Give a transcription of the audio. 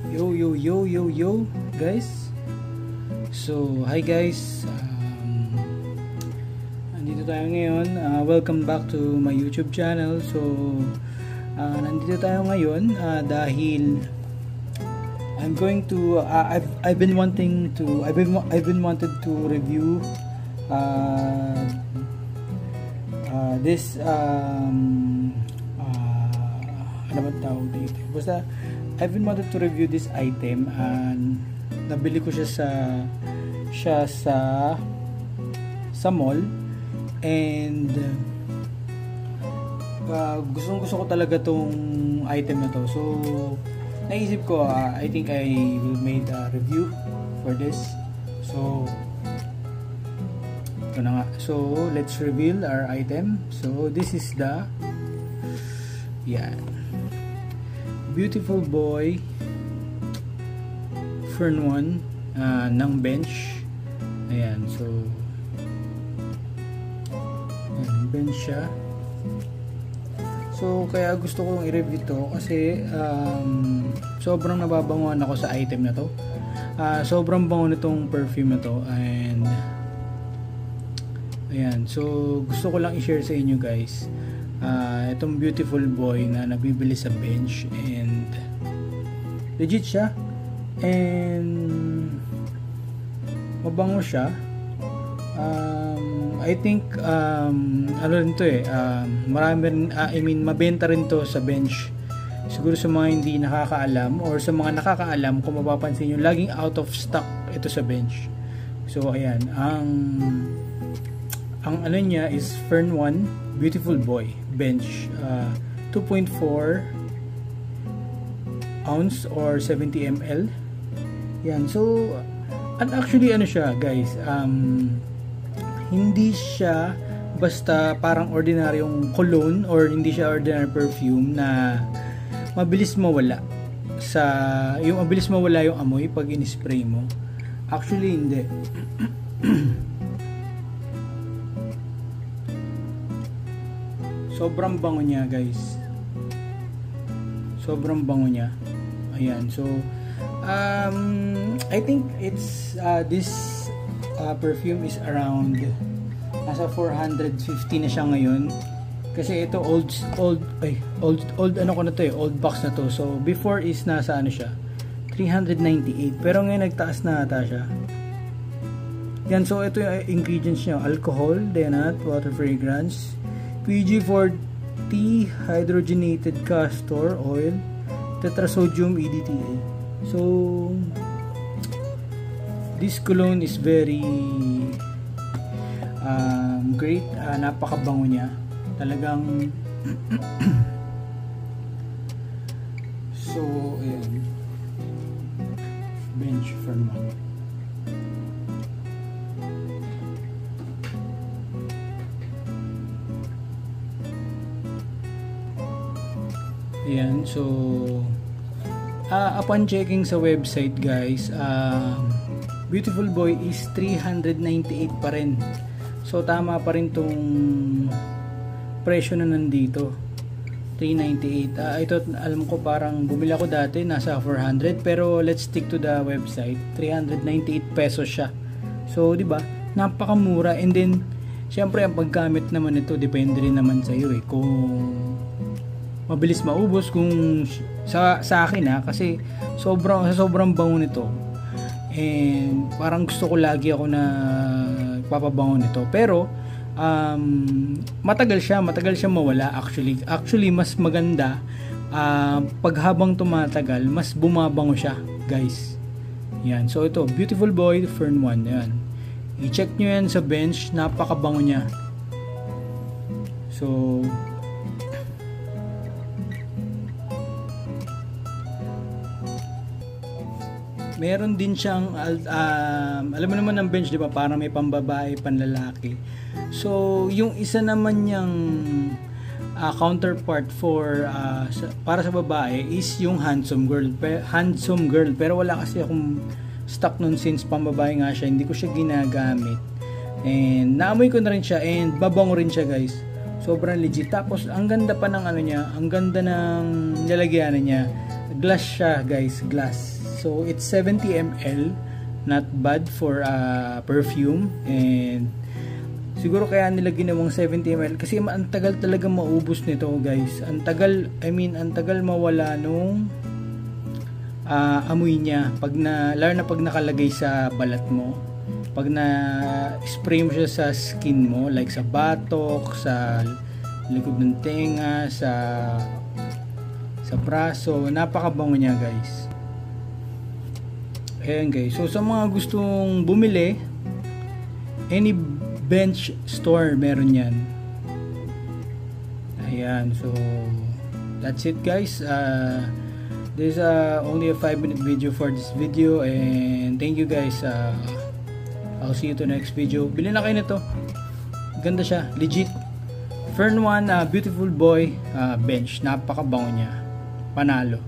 Yo yo yo yo yo guys. So hi guys, nandito tayo ngayon. Welcome back to my YouTube channel. So nandito tayo ngayon dahil I'm going to I've been wanted to review this ano ba tawag dito? Basta I've been wanted to review this item and nabili ko siya sa mall and gusto ko talaga tong item na to. So naisip ko I think I will make a review for this. So ito na nga. So let's reveal our item. So this is the Beautiful Boy Fern 1 ng bench. Ayan, so ayan, bench siya. So kaya gusto kong i-review to kasi sobrang nababanguhan ako sa item na to. Sobrang bango nitong perfume na to and ayan, so gusto ko lang i-share sa inyo guys itong Beautiful Boy na nabibili sa bench and legit siya and mabango siya. I think ano rin to marami rin, mabenta rin to sa bench siguro sa mga hindi nakakaalam or sa mga nakakaalam. Kung mapapansin nyo, laging out of stock ito sa bench. So ayan, ang ano niya is Fern 1 Beautiful Boy bench, 2.4 ounce or 70 ml. Yan, so and actually ano siya guys, hindi siya basta parang ordinaryong cologne or hindi siya ordinary perfume na mabilis mawala yung amoy pag in-spray mo. Actually hindi. Sobrang bango niya guys, sobrang bango niya. Ayan, so I think it's this perfume is around nasa 450 na siya ngayon kasi ito old ano ko na to old box na to. So before is nasa ano siya 398 pero ngayon nagtaas na ata siya. Yan, so ito yung ingredients niya: alcohol, denat, water fragrance, PG40 hydrogenated castor oil, tetrasodium EDTA. So this cologne is very great. Napakabango niya talagang. So ayan, bench Fern 1. Ayan, so upon checking sa website guys, Beautiful Boy is 398 pa rin. So tama pa rin tong presyo na nandito, 398. Ito alam ko parang bumili ako dati nasa 400 pero let's stick to the website, 398 pesos siya. So di ba napakamura, and then syempre ang paggamit naman nito depende rin naman sa iyo kung mabilis maubos. Kung sa akin kasi sobrang bango nito and parang gusto ko lagi ako na papabango nito, pero matagal siya mawala. Actually mas maganda pag habang tumatagal mas bumabango siya guys. Yan, so ito Beautiful Boy Fern 1. Yan, i-check nyo yan sa bench, napakabango niya. So meron din siyang alam mo naman ng bench, di ba, parang may pambabae, panlalaki. So yung isa naman niyang counterpart for para sa babae is yung handsome girl. Pero wala kasi akong stock nun since pambabae nga siya, hindi ko siya ginagamit. And naamoy ko na rin siya and babango rin siya guys. Sobrang legit. Tapos ang ganda pa ng ano niya, ang ganda ng lalagyan niya. Glass siya guys, glass. So it's 70 ml, not bad for perfume. And siguro kaya nila ginawang 70 ml kasi ang tagal talaga maubos nito, guys. Ang tagal, ang tagal mawala nung amoy niya lalo na pag nakalagay sa balat mo. Pag na-spray mo siya sa skin mo, like sa batok, sa likod ng tenga, sa braso, napakabango niya, guys. Ayan, guys. So sa mga gustong bumili, any Bench store meron yan. Ayan, so that's it, guys. This is only a 5-minute video for this video, and thank you, guys. I'll see you to next video. Bili na kayo nito, ganda siya, legit. Fern 1 Beautiful Boy Bench, napakabango niya, panalo.